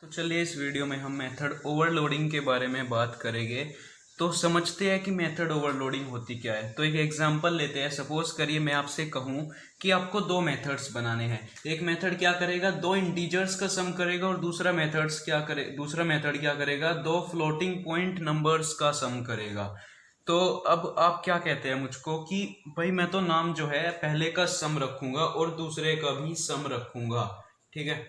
तो चलिए इस वीडियो में हम मेथड ओवरलोडिंग के बारे में बात करेंगे। तो समझते हैं कि मेथड ओवरलोडिंग होती क्या है। तो एक एग्जांपल लेते हैं। सपोज करिए मैं आपसे कहूं कि आपको दो मेथड्स बनाने हैं। एक मेथड क्या करेगा, दो इंटीजर्स का सम करेगा, और दूसरा मेथड क्या करेगा, दो फ्लोटिंग पॉइंट नंबर्स का सम करेगा। तो अब आप क्या कहते हैं मुझको कि भाई मैं तो नाम जो है पहले का सम रखूंगा और दूसरे का भी सम रखूंगा, ठीक है,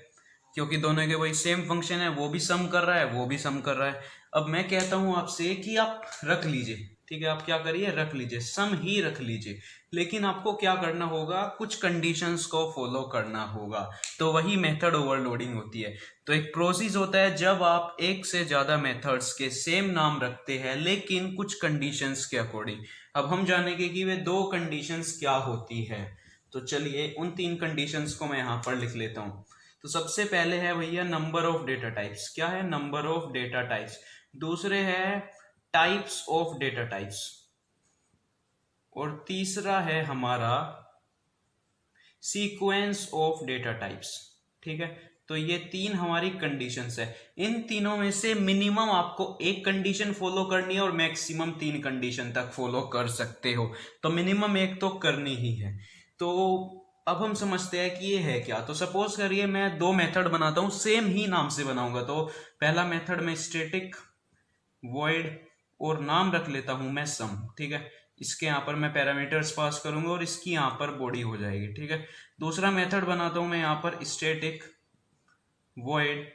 क्योंकि दोनों के वही सेम फंक्शन है, वो भी सम कर रहा है वो भी सम कर रहा है। अब मैं कहता हूं आपसे कि आप रख लीजिए, ठीक है, आप क्या करिए, रख लीजिए, सम ही रख लीजिए। लेकिन आपको क्या करना होगा, कुछ कंडीशंस को फॉलो करना होगा। तो वही मेथड ओवरलोडिंग होती है। तो एक प्रोसेस होता है जब आप एक से ज्यादा मेथड्स के सेम नाम रखते हैं लेकिन कुछ कंडीशंस के अकॉर्डिंग। अब हम जानेंगे कि वे दो कंडीशंस क्या होती है। तो चलिए उन तीन कंडीशंस को मैं यहां पर लिख लेता हूं। तो सबसे पहले है भैया नंबर ऑफ डेटा टाइप्स। क्या है, नंबर ऑफ डेटा टाइप्स। दूसरे है टाइप्स ऑफ डेटा टाइप्स, और तीसरा है हमारा सीक्वेंस ऑफ डेटा टाइप्स, ठीक है। तो ये तीन हमारी कंडीशंस है। इन तीनों में से मिनिमम आपको एक कंडीशन फॉलो करनी है और मैक्सिमम तीन कंडीशन तक फॉलो कर सकते हो। तो मिनिमम एक तो करनी ही है। तो अब हम समझते हैं कि ये है क्या। तो सपोज करिए मैं दो मेथड बनाता हूं, सेम ही नाम से बनाऊंगा। तो पहला मेथड में स्टैटिक वॉइड और नाम रख लेता हूं मैं सम, ठीक है। इसके यहाँ पर मैं पैरामीटर्स पास करूंगा और इसकी यहाँ पर बॉडी हो जाएगी, ठीक है। दूसरा मेथड बनाता हूं मैं यहाँ पर स्टैटिक वॉइड,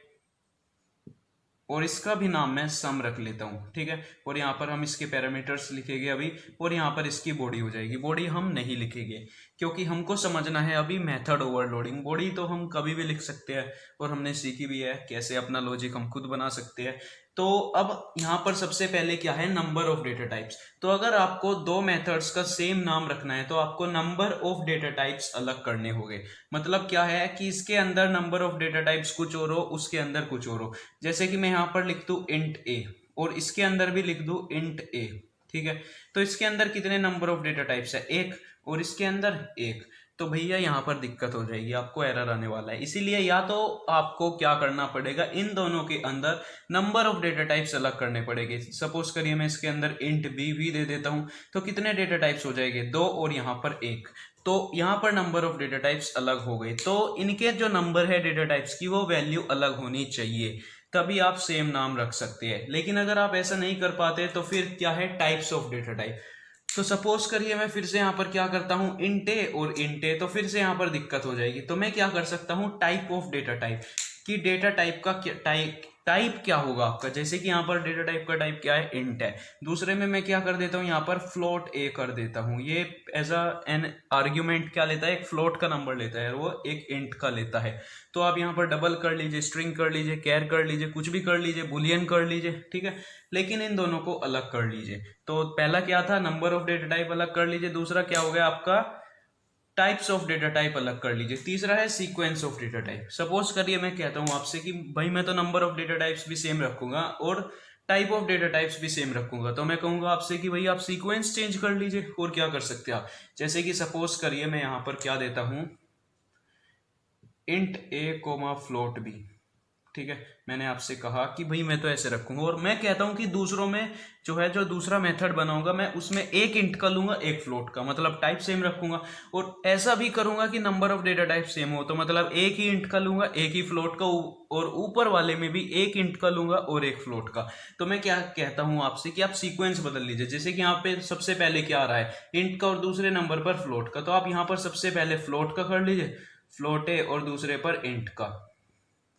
और इसका भी नाम मैं सम रख लेता हूं, ठीक है। और यहाँ पर हम इसके पैरामीटर्स लिखेंगे अभी, और यहाँ पर इसकी बॉडी हो जाएगी। बॉडी हम नहीं लिखेंगे क्योंकि हमको समझना है अभी मेथड ओवरलोडिंग। बॉडी तो हम कभी भी लिख सकते हैं, और हमने सीखी भी है कैसे अपना लॉजिक हम खुद बना सकते हैं। तो अब यहाँ पर सबसे पहले क्या है, नंबर ऑफ डेटा टाइप्स। तो अगर आपको दो मेथड्स का सेम नाम रखना है तो आपको नंबर ऑफ डेटा टाइप्स अलग करने होंगे। मतलब क्या है कि इसके अंदर नंबर ऑफ डेटा टाइप्स कुछ और हो, उसके अंदर कुछ और हो। जैसे कि मैं यहाँ पर लिख दूं इंट ए, और इसके अंदर भी लिख दूं इंट ए, ठीक है। तो इसके अंदर कितने नंबर ऑफ डेटा टाइप्स है, एक, और इसके अंदर एक। तो भैया यहाँ पर दिक्कत हो जाएगी, आपको एरर आने वाला है। इसीलिए या तो आपको क्या करना पड़ेगा, इन दोनों के अंदर नंबर ऑफ डेटा टाइप्स अलग करने पड़ेंगे। सपोज करिए मैं इसके अंदर इंट बी भी दे देता हूं, तो कितने डेटा टाइप्स हो जाएंगे, दो, और यहाँ पर एक। तो यहाँ पर नंबर ऑफ डेटा टाइप्स अलग हो गए। तो इनके जो नंबर है डेटा टाइप्स की, वो वैल्यू अलग होनी चाहिए, तभी आप सेम नाम रख सकते हैं। लेकिन अगर आप ऐसा नहीं कर पाते तो फिर क्या है, टाइप्स ऑफ डेटा टाइप। तो सपोज करिए मैं फिर से यहाँ पर क्या करता हूँ, इंटे और इंटे, तो फिर से यहाँ पर दिक्कत हो जाएगी। तो मैं क्या कर सकता हूँ, टाइप ऑफ डेटा टाइप, कि डेटा टाइप का क्या टाइप क्या होगा आपका। जैसे कि यहाँ पर डेटा टाइप का टाइप क्या है, इंट है। दूसरे में मैं क्या कर देता हूँ, यहाँ पर फ्लोट ए कर देता हूँ। ये एज एन आर्ग्यूमेंट क्या लेता है, एक फ्लोट का नंबर लेता है, वो एक इंट का लेता है। तो आप यहाँ पर डबल कर लीजिए, स्ट्रिंग कर लीजिए, कैर कर लीजिए, कुछ भी कर लीजिए, बुलियन कर लीजिए, ठीक है। लेकिन इन दोनों को अलग कर लीजिए। तो पहला क्या था, नंबर ऑफ डेटा टाइप अलग कर लीजिए। दूसरा क्या हो गया आपका, टाइप्स ऑफ डेटा टाइप अलग कर लीजिए। तीसरा है sequence of data type. Suppose करिए मैं कहता हूं आपसे कि भाई मैं तो नंबर ऑफ डेटा टाइप्स भी सेम रखूंगा और टाइप ऑफ डेटा टाइप्स भी सेम रखूंगा। तो मैं कहूंगा आपसे कि भाई आप सीक्वेंस चेंज कर लीजिए। और क्या कर सकते हैं आप, जैसे कि सपोज करिए मैं यहां पर क्या देता हूं, इंट ए कोमा फ्लोट बी, ठीक है। मैंने आपसे कहा कि भाई मैं तो ऐसे रखूंगा, और मैं कहता हूं कि दूसरों में जो है, जो दूसरा मेथड बनाऊंगा मैं, उसमें एक इंट का लूंगा, एक फ्लोट का, मतलब टाइप सेम रखूंगा। और ऐसा भी करूंगा कि number of data type same हो, तो मतलब एक ही इंट का लूंगा, एक ही फ्लोट का, और ऊपर वाले में भी एक इंट का लूंगा और एक फ्लोट का। तो मैं क्या कहता हूं आपसे कि आप सीक्वेंस बदल लीजिए। जैसे कि यहाँ पे सबसे पहले क्या आ रहा है, इंट का, और दूसरे नंबर पर फ्लोट का। तो आप यहाँ पर सबसे पहले फ्लोट का कर लीजिए, फ्लोट है, और दूसरे पर इंट का।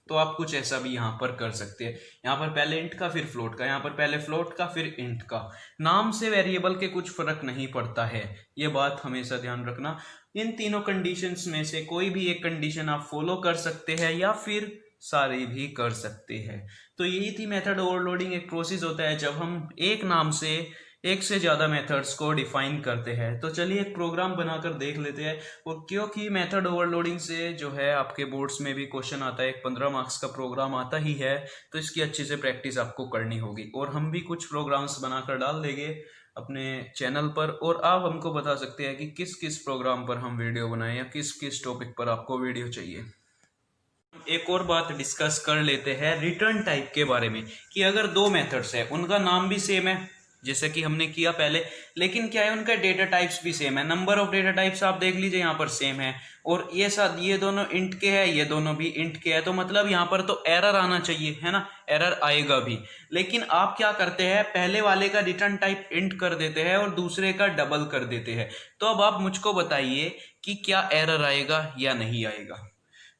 तो आप कुछ ऐसा भी यहां पर कर सकते हैं, यहां पर पहले इंट का फिर फ्लोट का, यहां पर पहले फ्लोट का फिर इंट का। नाम से वेरिएबल के कुछ फर्क नहीं पड़ता है, ये बात हमेशा ध्यान रखना। इन तीनों कंडीशंस में से कोई भी एक कंडीशन आप फॉलो कर सकते हैं या फिर सारी भी कर सकते हैं। तो यही थी मेथड ओवरलोडिंग। एक प्रोसेस होता है जब हम एक नाम से एक से ज्यादा मेथड्स को डिफाइन करते हैं। तो चलिए एक प्रोग्राम बनाकर देख लेते हैं। और क्योंकि मेथड ओवरलोडिंग से जो है आपके बोर्ड्स में भी क्वेश्चन आता है, एक 15 मार्क्स का प्रोग्राम आता ही है, तो इसकी अच्छे से प्रैक्टिस आपको करनी होगी। और हम भी कुछ प्रोग्राम्स बनाकर डाल देंगे अपने चैनल पर, और आप हमको बता सकते हैं कि किस किस प्रोग्राम पर हम वीडियो बनाएं या किस किस टॉपिक पर आपको वीडियो चाहिए। एक और बात डिस्कस कर लेते हैं रिटर्न टाइप के बारे में, कि अगर दो मेथड्स है, उनका नाम भी सेम है जैसे कि हमने किया पहले, लेकिन क्या है उनका डेटा टाइप्स भी सेम है, नंबर ऑफ डेटा टाइप्स आप देख लीजिए यहाँ पर सेम है, और ये दोनों इंट के हैं, ये दोनों भी इंट के हैं, तो मतलब यहाँ पर तो एरर आना चाहिए, है ना, एरर आएगा भी। लेकिन आप क्या करते हैं, पहले वाले का रिटर्न टाइप इंट कर देते हैं और दूसरे का डबल कर देते हैं। तो अब आप मुझको बताइए कि क्या एरर आएगा या नहीं आएगा।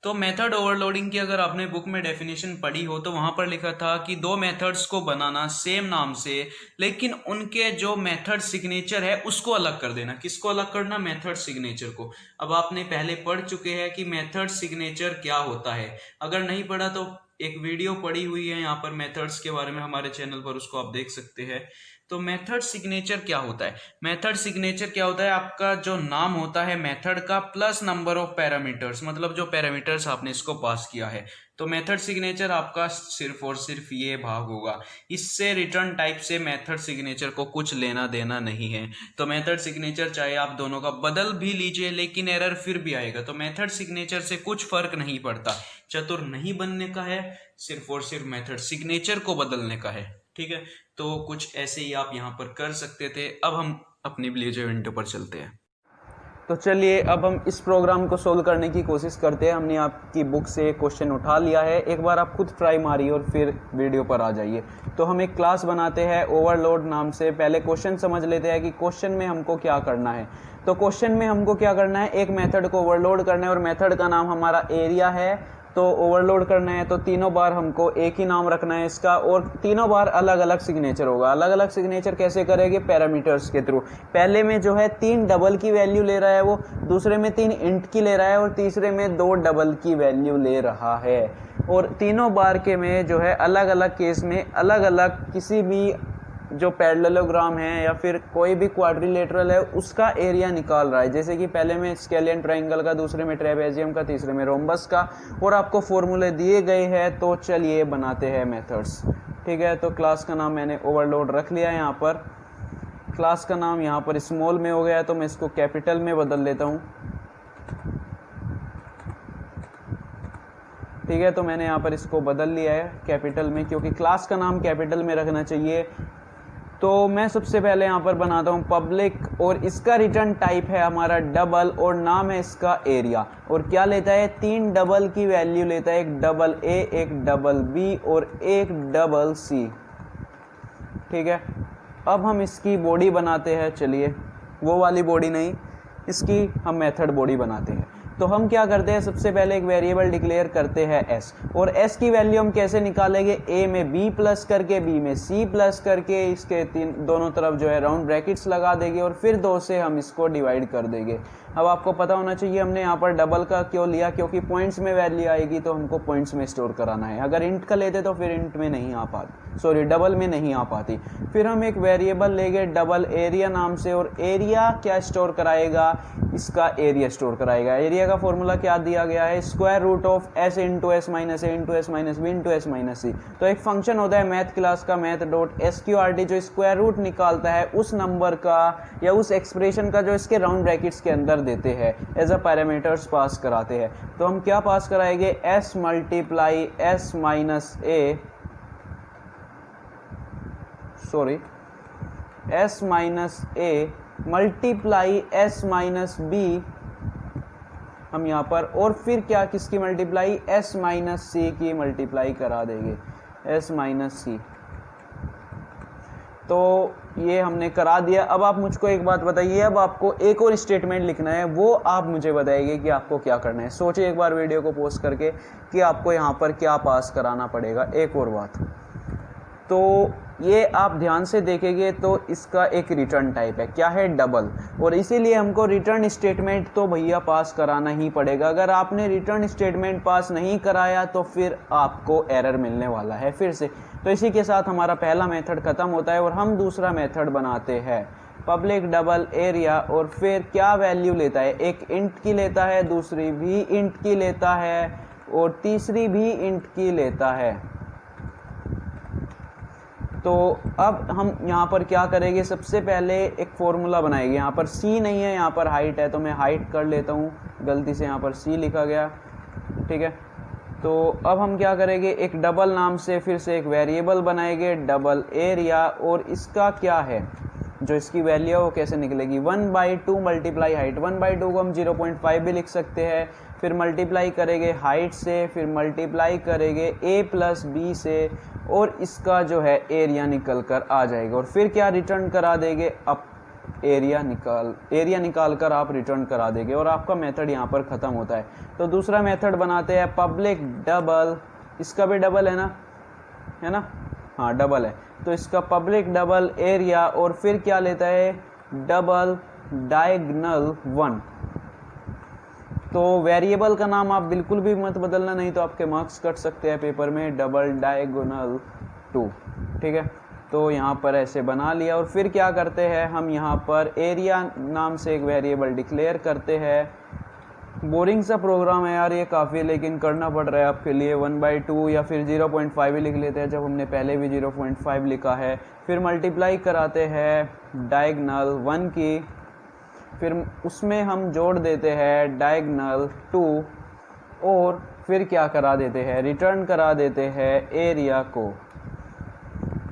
तो मेथड ओवरलोडिंग की अगर आपने बुक में डेफिनेशन पढ़ी हो तो वहां पर लिखा था कि दो मेथड्स को बनाना सेम नाम से, लेकिन उनके जो मेथड सिग्नेचर है उसको अलग कर देना। किसको अलग करना? मेथड सिग्नेचर को। अब आपने पहले पढ़ चुके हैं कि मेथड सिग्नेचर क्या होता है, अगर नहीं पढ़ा तो एक वीडियो पड़ी हुई है यहाँ पर मेथड्स के बारे में हमारे चैनल पर, उसको आप देख सकते हैं। तो मेथड सिग्नेचर क्या होता है? मेथड सिग्नेचर क्या होता है? आपका जो नाम होता है मेथड का प्लस नंबर ऑफ पैरामीटर्स, मतलब जो पैरामीटर्स आपने इसको पास किया है। तो मेथड सिग्नेचर आपका सिर्फ और सिर्फ ये भाग होगा, इससे रिटर्न टाइप से मेथड सिग्नेचर को कुछ लेना देना नहीं है। तो मेथड सिग्नेचर चाहे आप दोनों का बदल भी लीजिए लेकिन एरर फिर भी आएगा। तो मेथड सिग्नेचर से कुछ फर्क नहीं पड़ता, चतुर नहीं बनने का है, सिर्फ और सिर्फ मेथड सिग्नेचर को बदलने का है। ठीक है, तो कुछ ऐसे ही आप यहाँ पर कर सकते थे। अब हम अपनी ब्लेजर विंडो पर चलते हैं। तो चलिए अब हम इस प्रोग्राम को सोल्व करने की कोशिश करते हैं। हमने आपकी बुक से क्वेश्चन उठा लिया है, एक बार आप खुद ट्राई मारिए और फिर वीडियो पर आ जाइए। तो हम एक क्लास बनाते हैं ओवरलोड नाम से। पहले क्वेश्चन समझ लेते हैं कि क्वेश्चन में हमको क्या करना है। तो क्वेश्चन में हमको क्या करना है, एक मेथड को ओवरलोड करना है और मेथड का नाम हमारा एरिया है। तो ओवरलोड करना है तो तीनों बार हमको एक ही नाम रखना है इसका, और तीनों बार अलग अलग सिग्नेचर होगा। अलग अलग सिग्नेचर कैसे करेंगे? पैरामीटर्स के थ्रू। पहले में जो है 3 डबल की वैल्यू ले रहा है वो, दूसरे में 3 इंट की ले रहा है और तीसरे में 2 डबल की वैल्यू ले रहा है। और तीनों बार के में जो है अलग अलग केस में अलग अलग किसी भी जो पैरेललोग्राम है या फिर कोई भी क्वाड्रिलेटरल है उसका एरिया निकाल रहा है। जैसे कि पहले में स्केलियन ट्रायंगल का, दूसरे में ट्रेपेजियम का, तीसरे में रोम्बस का, और आपको फॉर्मूले दिए गए हैं। तो चलिए बनाते हैं मेथड्स। ठीक है, तो क्लास का नाम मैंने ओवरलोड रख लिया है। यहाँ पर क्लास का नाम यहाँ पर स्मॉल में हो गया है तो मैं इसको कैपिटल में बदल लेता हूँ। ठीक है, तो मैंने यहाँ पर इसको बदल लिया है कैपिटल में, क्योंकि क्लास का नाम कैपिटल में रखना चाहिए। तो मैं सबसे पहले यहाँ पर बनाता हूँ पब्लिक, और इसका रिटर्न टाइप है हमारा डबल, और नाम है इसका एरिया। और क्या लेता है? 3 डबल की वैल्यू लेता है, एक डबल ए, एक डबल बी और एक डबल सी। ठीक है, अब हम इसकी बॉडी बनाते हैं। चलिए, वो वाली बॉडी नहीं, इसकी हम मेथड बॉडी बनाते हैं। तो हम क्या करते हैं, सबसे पहले एक वेरिएबल डिक्लेयर करते हैं s, और s की वैल्यू हम कैसे निकालेंगे? a में b प्लस करके, b में c प्लस करके, इसके दोनों तरफ जो है राउंड ब्रैकेट्स लगा देंगे और फिर 2 से हम इसको डिवाइड कर देंगे। अब आपको पता होना चाहिए हमने यहाँ पर डबल का क्यों लिया, क्योंकि पॉइंट्स में वैल्यू आएगी तो हमको पॉइंट्स में स्टोर कराना है। अगर इंट का लेते तो फिर इंट में नहीं आ पाती, सॉरी डबल में नहीं आ पाती। फिर हम एक वेरिएबल लेंगे डबल एरिया नाम से, और एरिया क्या स्टोर कराएगा? इसका एरिया स्टोर कराएगा। एरिया का फॉर्मूला क्या दिया गया है? Square root of s into S minus A into S minus B into S minus C. तो एक फंक्शन होता है मैथ क्लास का मैथ डॉट SQRT, जो स्क्वायर रूट निकालता है उस नंबर का या उस एक्सप्रेशन का जो इसके राउंड ब्रैकेट्स के अंदर देते हैं, एज अ पैरामीटर्स पास कराते हैं। तो हम क्या पास कराएंगे? s multiply s minus A, sorry s minus A multiply s minus B हम यहाँ पर, और फिर क्या किसकी मल्टीप्लाई? s माइनस सी की मल्टीप्लाई करा देंगे, s माइनस सी। तो ये हमने करा दिया। अब आप मुझको एक बात बताइए, अब आपको एक और स्टेटमेंट लिखना है, वो आप मुझे बताइए कि आपको क्या करना है। सोचिए एक बार वीडियो को पॉज करके कि आपको यहाँ पर क्या पास कराना पड़ेगा। एक और बात, तो ये आप ध्यान से देखेंगे तो इसका एक रिटर्न टाइप है, क्या है? डबल, और इसीलिए हमको रिटर्न स्टेटमेंट तो भैया पास कराना ही पड़ेगा। अगर आपने रिटर्न स्टेटमेंट पास नहीं कराया तो फिर आपको एरर मिलने वाला है फिर से। तो इसी के साथ हमारा पहला मेथड खत्म होता है और हम दूसरा मेथड बनाते हैं पब्लिक डबल एरिया, और फिर क्या वैल्यू लेता है? एक इंट की लेता है, दूसरी भी इंट की लेता है और तीसरी भी इंट की लेता है। तो अब हम यहाँ पर क्या करेंगे, सबसे पहले एक फॉर्मूला बनाएंगे। यहाँ पर c नहीं है, यहाँ पर हाइट है, तो मैं हाइट कर लेता हूँ, गलती से यहाँ पर c लिखा गया। ठीक है, तो अब हम क्या करेंगे, एक डबल नाम से फिर से एक वेरिएबल बनाएंगे डबल एरिया, और इसका क्या है जो इसकी वैल्यू है वो कैसे निकलेगी, 1/2 मल्टीप्लाई हाइट। 1/2 को हम 0.5 भी लिख सकते हैं, फिर मल्टीप्लाई करेंगे हाइट से, फिर मल्टीप्लाई करेंगे a प्लस बी से, और इसका जो है एरिया निकल कर आ जाएगा। और फिर क्या रिटर्न करा देंगे, अब एरिया निकाल कर आप रिटर्न करा देंगे, और आपका मेथड यहाँ पर ख़त्म होता है। तो दूसरा मेथड बनाते हैं पब्लिक डबल, इसका भी डबल है ना, हाँ डबल है। तो इसका पब्लिक डबल एरिया, और फिर क्या लेता है डबल डायगोनल 1। तो वेरिएबल का नाम आप बिल्कुल भी मत बदलना, नहीं तो आपके मार्क्स कट सकते हैं पेपर में। डबल डायगोनल 2, ठीक है। तो यहाँ पर ऐसे बना लिया, और फिर क्या करते हैं हम यहाँ पर एरिया नाम से एक वेरिएबल डिक्लेयर करते हैं। बोरिंग सा प्रोग्राम है यार ये काफ़ी, लेकिन करना पड़ रहा है आपके लिए। 1/2 या फिर 0.5 ही लिख लेते हैं, जब हमने पहले भी 0.5 लिखा है। फिर मल्टीप्लाई कराते हैं डायगोनल 1 की, फिर उसमें हम जोड़ देते हैं डायगोनल 2, और फिर क्या करा देते हैं, रिटर्न करा देते हैं एरिया को।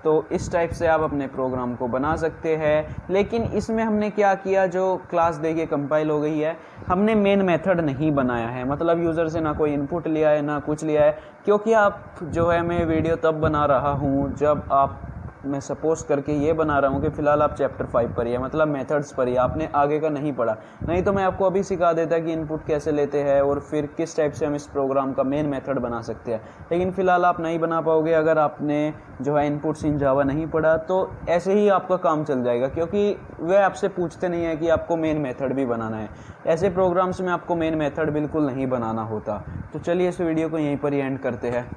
तो इस टाइप से आप अपने प्रोग्राम को बना सकते हैं। लेकिन इसमें हमने क्या किया, जो क्लास देखिए कंपाइल हो गई है, हमने मेन मेथड नहीं बनाया है, मतलब यूज़र से ना कोई इनपुट लिया है ना कुछ लिया है। क्योंकि आप जो है, मैं वीडियो तब बना रहा हूँ जब मैं सपोज करके ये बना रहा हूँ कि फ़िलहाल आप चैप्टर 5 पर ही है, मतलब मेथड्स पर ही, आपने आगे का नहीं पढ़ा। नहीं तो मैं आपको अभी सिखा देता कि इनपुट कैसे लेते हैं और फिर किस टाइप से हम इस प्रोग्राम का मेन मेथड बना सकते हैं। लेकिन फ़िलहाल आप नहीं बना पाओगे अगर आपने जो है इनपुट्स इन जावा नहीं पढ़ा, तो ऐसे ही आपका काम चल जाएगा, क्योंकि वे आपसे पूछते नहीं है कि आपको मेन मेथड भी बनाना है। ऐसे प्रोग्राम्स में आपको मेन मेथड बिल्कुल नहीं बनाना होता। तो चलिए इस वीडियो को यहीं पर ही एंड करते हैं।